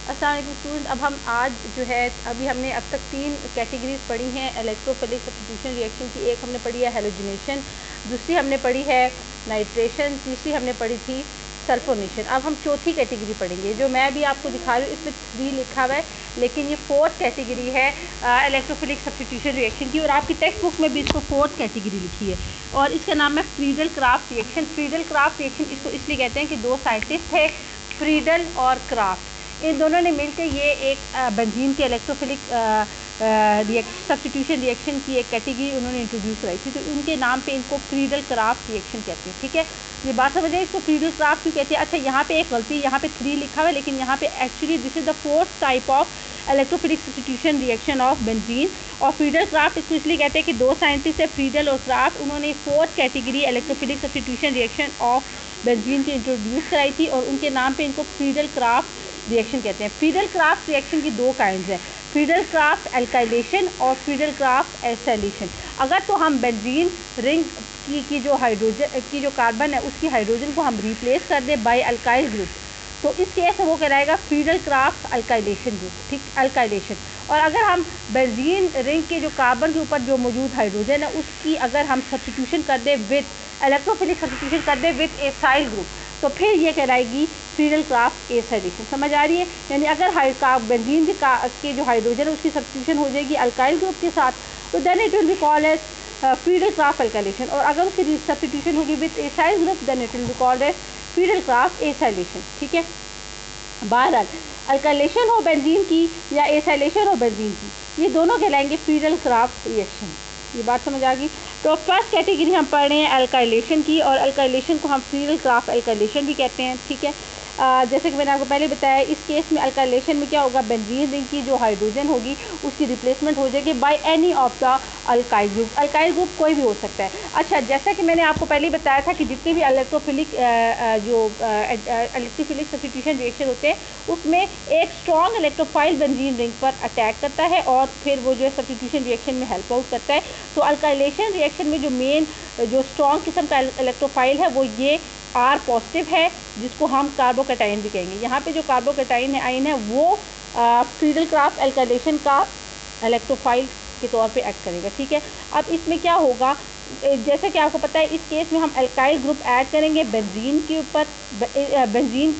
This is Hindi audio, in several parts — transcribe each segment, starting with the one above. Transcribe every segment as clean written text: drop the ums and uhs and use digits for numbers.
अस्सलाम वालेकुम स्टूडेंट। अब हम आज जो है अभी हमने अब तक 3 कैटेगरीज पढ़ी हैं इलेक्ट्रोफिलिक सब्स्टिट्यूशन रिएक्शन की। एक हमने पढ़ी है हैलोजिनेशन, दूसरी हमने पढ़ी है नाइट्रेशन, तीसरी हमने पढ़ी थी सल्फोनेशन। अब हम चौथी कैटेगरी पढ़ेंगे। जो मैं भी आपको दिखा रही हूँ इसमें 3 लिखा हुआ है, लेकिन ये 4th कैटेगरी है इलेक्ट्रोफिलिक सब्स्टिट्यूशन रिएक्शन की, और आपकी टेक्स्ट बुक में भी इसको 4th कैटेगरी लिखी है और इसका नाम है Friedel Crafts reaction. Friedel Crafts reaction इसको इसलिए कहते हैं कि 2 साइंटिस्ट थे, फ्रीडल और क्राफ्ट। इन दोनों ने मिलकर ये एक बेंजीन के इलेक्ट्रोफिलिक सब्स्टिट्यूशन रिएक्शन की एक कैटेगरी उन्होंने इंट्रोड्यूस कराई थी। तो उनके नाम पे इनको फ्रीडल क्राफ्ट रिएक्शन कहते हैं। ठीक है, ये बात समझ आए इसको फ्रीडल क्राफ्ट क्यों कहते हैं। अच्छा, यहाँ पे एक गलती, यहाँ पे 3 लिखा हुआ है, लेकिन यहाँ पे actually this is the 4th type of electrophilic substitution reaction of benzene. और फ्रीडल क्राफ्ट इसको इसलिए कहते हैं कि 2 साइंटिस्ट है, फ्रीडल और क्राफ्ट, उन्होंने 4th category electrophilic substitution reaction of benzene की इंट्रोड्यूस कराई थी और उनके नाम पे इनको फ्रीडल क्राफ्ट रिएक्शन कहते हैं। फ्रीडल क्राफ्ट रिएक्शन की 2 काइंड्स हैं, फ्रीडल क्राफ्ट एल्काइलेशन और फ्रीडल क्राफ्ट एसाइलेशन। अगर तो हम बेंजीन रिंग की जो हाइड्रोजन की जो कार्बन है उसकी हाइड्रोजन को हम रिप्लेस कर दें बाय अल्काइल ग्रुप, तो इस केस में वो कहलाएगा फ्रीडल क्राफ्ट अल्काइलेशन ग्रुप। ठीक, अल्काइलेशन। और अगर हम बेंजीन रिंग के जो कार्बन के ऊपर जो मौजूद हाइड्रोजन है उसकी अगर हम सब्स्टिट्यूशन कर दें विद इलेक्ट्रोफिलिक सब्स्टिट्यूशन कर दें विद एसाइल ग्रुप, तो फिर ये कहलाएगी फ्रीडल क्राफ्ट एसाइलेशन। समझ आ रही है? यानी अगर बेंजीन के जो हाइड्रोजन है उसकी सब्स्टिट्यूशन हो जाएगी अल्काइल ग्रुप के साथ, तो then it will be called as Friedel Crafts alkylation. और अगर उसकी सब्स्टिट्यूशन होगी with acyl group, then it will be called as Friedel Crafts acylation. ठीक है, बहरहाल अल्काइलेशन हो बेंजीन की या एसाइलेशन हो बेंजीन की, ये दोनों कहलाएंगे फ्रीडल क्राफ्ट रिएक्शन। ये बात समझ आ गई? तो फर्स्ट कैटेगरी हम पढ़ रहे हैं अल्काइलेशन की, और अल्काइलेशन को हम फ्रीडल क्राफ्ट अल्काइलेशन भी कहते हैं। ठीक है, जैसे कि मैंने आपको पहले बताया, इस केस में अल्काइलेशन में क्या होगा, बेंजीन रिंग की जो हाइड्रोजन होगी उसकी रिप्लेसमेंट हो जाएगी by any of the alkyl group. Alkyl group कोई भी हो सकता है। अच्छा, जैसा कि मैंने आपको पहले बताया था कि जितने भी इलेक्ट्रोफिलिक इलेक्ट्रोफिलिक सब्स्टिट्यूशन रिएक्शन होते हैं उसमें एक स्ट्रॉन्ग इलेक्ट्रोफाइल बेंजीन रिंग पर अटैक करता है और फिर वो जो है सब्स्टिट्यूशन रिएक्शन में हेल्प आउट करता है। तो अल्काइलेशन रिएक्शन में जो मेन जो स्ट्रॉन्ग किस्म का इलेक्ट्रोफाइल है वो ये आर पॉजिटिव है, जिसको हम कार्बोकैटाइन भी कहेंगे। यहाँ पे जो कार्बोकैटाइन है आइन है वो फ्रीडल क्राफ्ट अल्काइलेशन का इलेक्ट्रोफाइल के तौर पे एक्ट करेगा। ठीक है, अब इसमें क्या होगा, जैसे कि आपको पता है इस केस में हम अल्काइल ग्रुप ऐड करेंगे बेंजीन के ऊपर, बेंजीन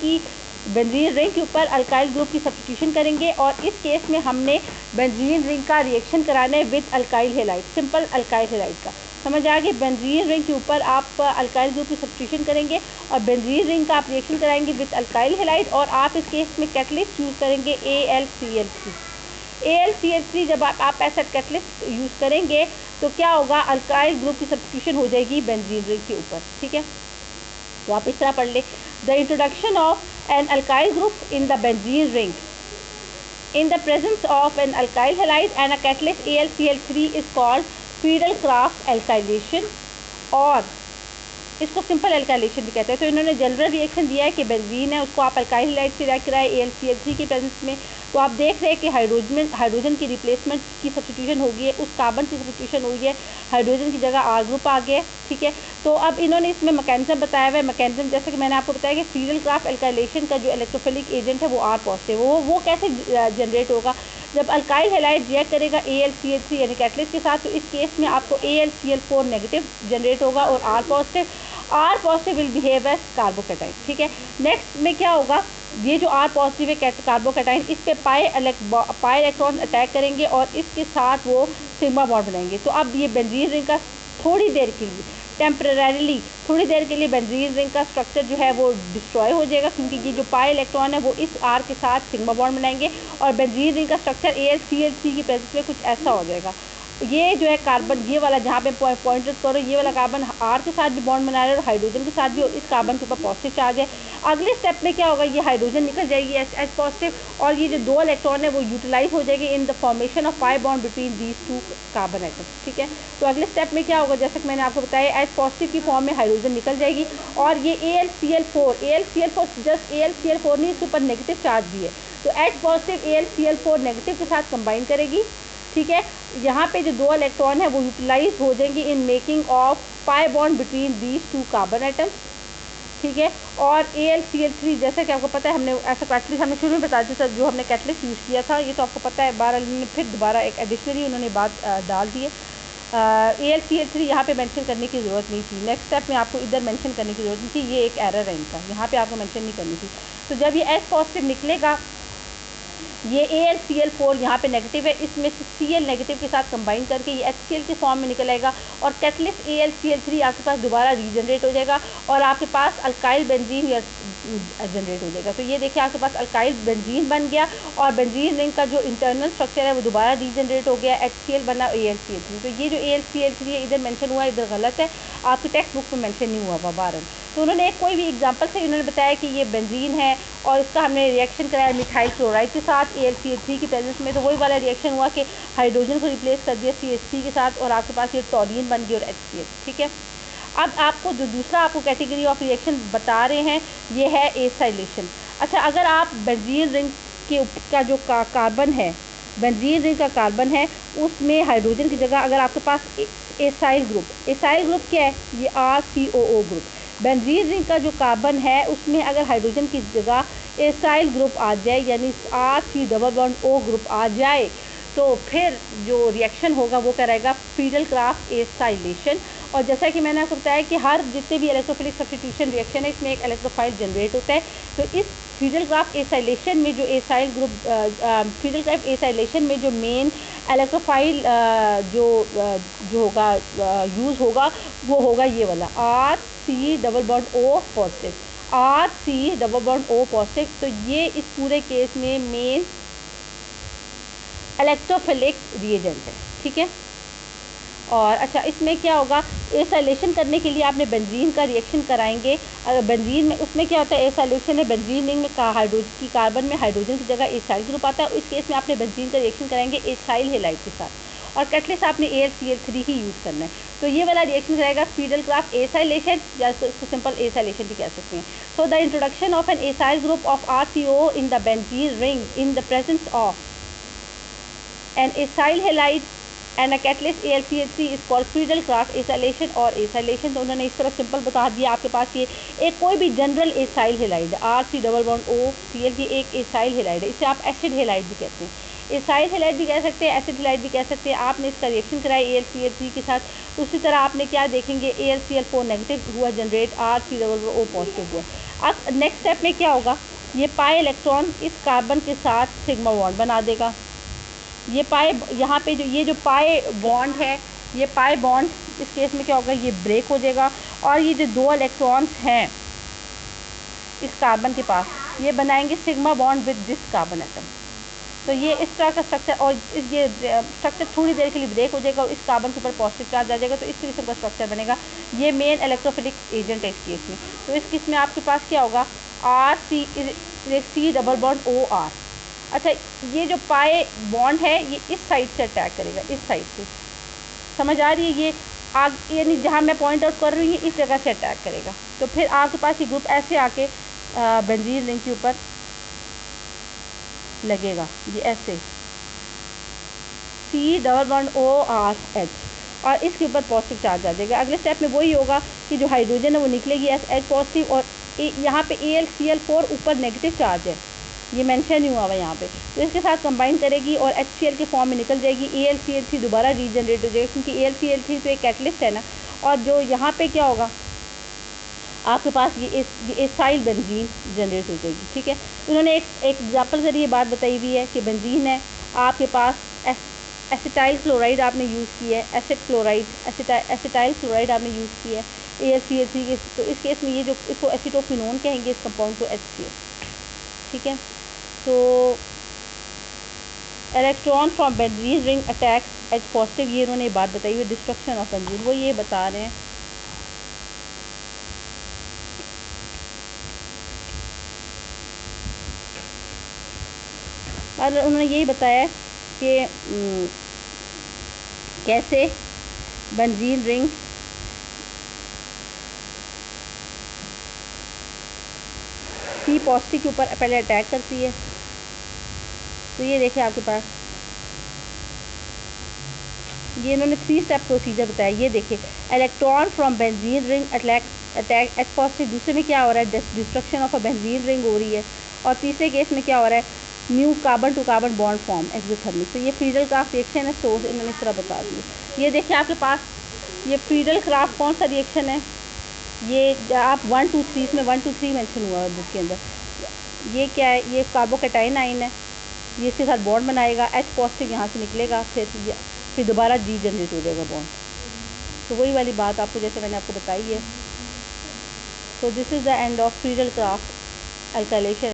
रिंग के ऊपर अल्काइल ग्रुप की सब्स्टिट्यूशन करेंगे, और इस केस में हमने बेंजीन रिंग का रिएक्शन कराना है with alkyl halide, simple alkyl halide का। समझ आ गई? बेंजीन रिंग के ऊपर आप अल्काइल ग्रुप की सब्स्टिट्यूशन करेंगे और बेंजीन रिंग का आप रिएक्शन कराएंगे विद अल्काइल हैलाइड, और आप इस केस में कैटलिस्ट यूज़ करेंगे AlCl3। AlCl3 जब आप ऐसा कैटलिस्ट यूज़ करेंगे तो क्या होगा, अल्काइल ग्रुप की सब्स्टिट्यूशन हो जाएगी बेंजीन रिंग के ऊपर। ठीक है, तो आप इस तरह पढ़ लें, the introduction of an alkyl group in the benzene ring in the presence of an alkyl halide and a catalyst AlCl3 is called Friedel Crafts alkylation, और इसको सिंपल अल्काइलेशन भी कहते हैं। तो इन्होंने जनरल रिएक्शन दिया है कि बेंजीन है उसको आप अल्काइल हैलाइड से रिएक्ट कराए AlCl3 के प्रेजेंस में, तो आप देख रहे हैं कि हाइड्रोजन की रिप्लेसमेंट की सब्स्टिट्यूशन हो गई है, उस कार्बन की सब्स्टिट्यूशन हुई है, हाइड्रोजन की जगह आर ग्रुप आ गया। ठीक है, तो अब इन्होंने इसमें मैकेनिज्म बताया हुआ है। मैकेनिज्म जैसे कि मैंने आपको बताया कि फ्रीडल क्राफ्ट अल्काइलेशन का जो इलेक्ट्रोफिलिक एजेंट है वो आर पॉजिटिव, वो कैसे जनरेट होगा, जब अल्काइल हैलाइड रिएक्ट करेगा AlCl3 यानी कैटलिस्ट के साथ, तो इस केस में आपको AlCl4 नेगेटिव जनरेट होगा और R positive will behave as carbocation. ठीक है, नेक्स्ट में क्या होगा, ये जो आर पॉजिटिव है कार्बोकैटाइन, इस पे पाई इलेक्ट्रॉन अटैक करेंगे और इसके साथ वो सिग्मा बॉन्ड बनाएंगे। तो अब ये बेंजीन रिंग का थोड़ी देर के लिए, टेम्परेरीली थोड़ी देर के लिए बेंजीन रिंग का स्ट्रक्चर जो है वो डिस्ट्रॉय हो जाएगा, क्योंकि ये जो पाई इलेक्ट्रॉन है वो इस आर के साथ सिग्मा बॉन्ड बनाएंगे और बेंजीन रिंग का स्ट्रक्चर AlCl3 की प्रेजेंस में कुछ ऐसा हो जाएगा। ये जो है कार्बन, ये वाला जहाँ पे पॉइंट करो, ये वाला कार्बन आर के साथ भी बॉन्ड बना रहा है और हाइड्रोजन के साथ भी, और इस कार्बन के ऊपर पॉजिटिव चार्ज है। अगले स्टेप में क्या होगा, ये हाइड्रोजन निकल जाएगी एच पॉजिटिव, और ये जो 2 इलेक्ट्रॉन है वो यूटिलाइज हो जाएगी in the formation of pi bond between these 2 carbon atoms. ठीक है, तो अगले स्टेप में क्या होगा, जैसे कि मैंने आपको बताया एच पॉजिटिव की फॉर्म में हाइड्रोजन निकल जाएगी, और ये AlCl4 जस्ट AlCl4 नहीं, इसके ऊपर नेगेटिव चार्ज भी है, तो एच पॉजिटिव AlCl4 नेगेटिव के साथ कंबाइन करेगी। ठीक है, यहाँ पे जो 2 इलेक्ट्रॉन है वो यूटिलाइज हो जाएंगे in making of pi bond between these 2 carbon atoms. ठीक है। और AlCl3 जैसा कि आपको पता है, हमने ऐसा कैटलिस्ट हमने शुरू में बता दिया था, जो हमने कैटलिस्ट यूज़ किया था, ये तो आपको पता है। बहरहाल उन्होंने फिर दोबारा एक एडिशनली उन्होंने बात डाल दी है। AlCl3 यहाँ पे मेंशन करने की ज़रूरत नहीं थी। नेक्स्ट स्टेप में आपको इधर मेंशन करने की ज़रूरत नहीं थी, ये एक एरर है इनका, यहाँ पे आपको मेंशन नहीं करनी थी। तो जब ये H पॉजिटिव निकलेगा, ये AlCl4 यहाँ पे नेगेटिव है, इसमें से Cl नेगेटिव के साथ कंबाइन करके ये HCl के फॉर्म में निकल आएगा और कैटलिस्ट AlCl3 आपके पास दोबारा रीजनरेट हो जाएगा और आपके पास अल्काइल बेंजीन या जनरेट हो जाएगा। तो ये देखिए आपके पास अल्काइल बेंजीन बन गया और बेंजीन रिंग का जो इंटरनल स्ट्रक्चर है वो दोबारा रीजनरेट हो गया, HCl बना AlCl3। तो ये जो AlCl3 है इधर मेंशन हुआ है, इधर गलत है, आपके टेक्स्ट बुक में मेंशन नहीं हुआ बहरहाल। तो उन्होंने एक कोई भी एग्जांपल से उन्होंने बताया कि ये बेंजीन है और इसका हमने रिएक्शन कराया मिथाइल क्लोराइड के साथ AlCl3 की प्रेजेंस में, तो वही वाला रिएक्शन हुआ कि हाइड्रोजन को रिप्लेस कर दिया CH3 के साथ और आपके पास ये टॉलिन बन गई और HCl, ठीक है। अब आपको जो दूसरा आपको कैटेगरी ऑफ रिएक्शन बता रहे हैं ये है एसाइलेशन। अच्छा, अगर आप बेंजीन रिंग के का जो कार्बन है, बेंजीन रिंग का कार्बन है, उसमें हाइड्रोजन की जगह अगर आपके पास एसाइल ग्रुप क्या है, ये RCOO ग्रुप, बेंजीन रिंग का जो कार्बन है उसमें अगर हाइड्रोजन की जगह एसाइल ग्रुप आ जाए यानी RC+O ग्रुप आ जाए, तो फिर जो रिएक्शन होगा वो कराएगा फ्रीडल-क्राफ्ट एसाइलेशन। और जैसा कि मैंने आपको बताया कि हर जितने भी इलेक्ट्रोफिलिक सब्स्टिट्यूशन रिएक्शन है इसमें एक इलेक्ट्रोफाइल जनरेट होता है। तो इस फ्रीडल-क्राफ्ट एसाइलेशन में जो एसाइल ग्रुप फ्रीडल-क्राफ्ट एसाइलेशन में जो मेन इलेक्ट्रोफाइल जो होगा यूज़ होगा वो होगा ये वाला RC+O पॉजिटिव, RC+O पॉजिटिव। तो ये इस पूरे केस में मेन इलेक्ट्रोफिलिक रिएजेंट है, ठीक है। और अच्छा, इसमें क्या होगा, एसाइलेशन करने के लिए आपने बेंजीन का रिएक्शन कराएंगे। बेंजीन में उसमें क्या होता है, एसाइलेशन है, बेंजीन रिंग में हाइड्रोजन की कार्बन में हाइड्रोजन की जगह एसाइल ग्रुप आता है। इस केस में आपने बेंजीन का रिएक्शन कराएंगे एसाइल हैलाइड के साथ और कैटलिस्ट आपने AlCl3 ही यूज़ करना है। तो ये वाला रिएक्शन कराएगा फ्रीडल-क्राफ्ट एसाइलेशन या इसको सिंपल एसाइलेशन भी कह सकते हैं। So the introduction of an acyl group of RCO in the benzene ring in the presence of an acyl halide and a catalyst AlCl3 is called Friedel Crafts acylation और एसाइलेशन। तो उन्होंने इस तरह सिंपल बता दिया। आपके पास ये एक कोई भी general acyl halide RC+O Cl, ये एक एसाइल हैलाइड है, इसे आप एसिड हैलाइड भी कहते हैं, एसाइल हैलाइड भी कह सकते हैं, एसिड हैलाइड भी कह सकते हैं। आपने इसका रिएक्शन कराया AlCl3 के साथ, उसी तरह आपने क्या देखेंगे AlCl4 नेगेटिव हुआ जनरेट, RC+O पॉजिटिव हुआ। अब नेक्स्ट स्टेप में क्या होगा, ये पाई इलेक्ट्रॉन इस कार्बन के साथ सिग्मा बॉन्ड बना देगा। ये पाई यहाँ पे ये जो पाई बॉन्ड है, ये पाई बॉन्ड इस केस में क्या होगा, ये ब्रेक हो जाएगा और ये जो दो इलेक्ट्रॉन्स हैं इस कार्बन के पास, ये बनाएंगे sigma bond with this carbon atom. तो ये इस तरह का स्ट्रक्चर, और ये स्ट्रक्चर थोड़ी देर के लिए ब्रेक हो जाएगा और इस कार्बन के ऊपर पॉजिटिव चार्ज आ जाएगा। तो इस किस्म का स्ट्रक्चर बनेगा। ये मेन इलेक्ट्रोफिलिक एजेंट है इस केस में। तो इस केस में आपके पास क्या होगा, C+O_R। अच्छा, ये जो पाई बॉन्ड है ये इस साइड से अटैक करेगा, इस साइड से, समझ आ रही है, ये यानी जहाँ मैं पॉइंट आउट कर रही हूँ इस जगह से अटैक करेगा। तो फिर आपके पास ये ग्रुप ऐसे आके बेंजीन रिंग के ऊपर लगेगा, ये ऐसे C+ORH और इसके ऊपर पॉजिटिव चार्ज आ जाएगा। अगले स्टेप में वही होगा कि जो हाइड्रोजन है वो निकलेगी H पॉजिटिव और यहाँ पे AlCl4 ऊपर नेगेटिव चार्ज है, ये मेंशन नहीं हुआ हुआ यहाँ पे, तो इसके साथ कंबाइन करेगी और HCl के फॉर्म में निकल जाएगी। AlCl3 दोबारा रीजनरेट हो जाएगा क्योंकि AlCl3 तो एक कैटलिस्ट है ना। और जो यहाँ पे क्या होगा, आपके पास ये एसाइल बेंजीन जनरेट हो जाएगी, ठीक है। उन्होंने एक एग्जाम्पल के लिए बात बताई हुई है कि बेंजीन है, आपके पास एसिटाइल क्लोराइड आपने यूज़ किया है, एसिड क्लोराइड एसिटाइल क्लोराइड आपने यूज़ किया है AlCl3 के, तो इस केस में ये जो इसको एसिटोफिनोन कहेंगे इस कंपाउंड को HCl, ठीक है। तो electron from benzene ring attacks H positive, ये उन्होंने बात बताई हुई डिस्ट्रक्शन ऑफ बेंजीन, वो ये बता रहे हैं। और उन्होंने यही बताया कि कैसे बेंजीन रिंग C पॉजिटिव के ऊपर पहले अटैक करती है। तो ये देखिए आपके पास ये इन्होंने 3 स्टेप प्रोसीजर बताया। ये देखिए, electron from benzene ring attack H positive, दूसरे में क्या हो रहा है, destruction of a benzene ring हो रही है, और तीसरे केस में क्या हो रहा है, new carbon to carbon bond form exothermic. तो ये फ्रीडल क्राफ्ट रिएक्शन है, सोर्स इन्होंने इस तरह बता दिए। ये देखिए आपके पास ये फ्रीडल क्राफ्ट कौन सा रिएक्शन है, ये आप 1 2 3 इसमें 1 2 3 मेंशन हुआ है बुक के अंदर। ये क्या है, ये कार्बोकैटाइन आइन है, ये इसके साथ बॉन्ड बनाएगा, H पॉजिटिव यहाँ से निकलेगा, फिर दोबारा G जनरेट हो जाएगा बॉन्ड। तो वही वाली बात आपको जैसे मैंने आपको बताई है। तो this is the end of Friedel Crafts alkylation.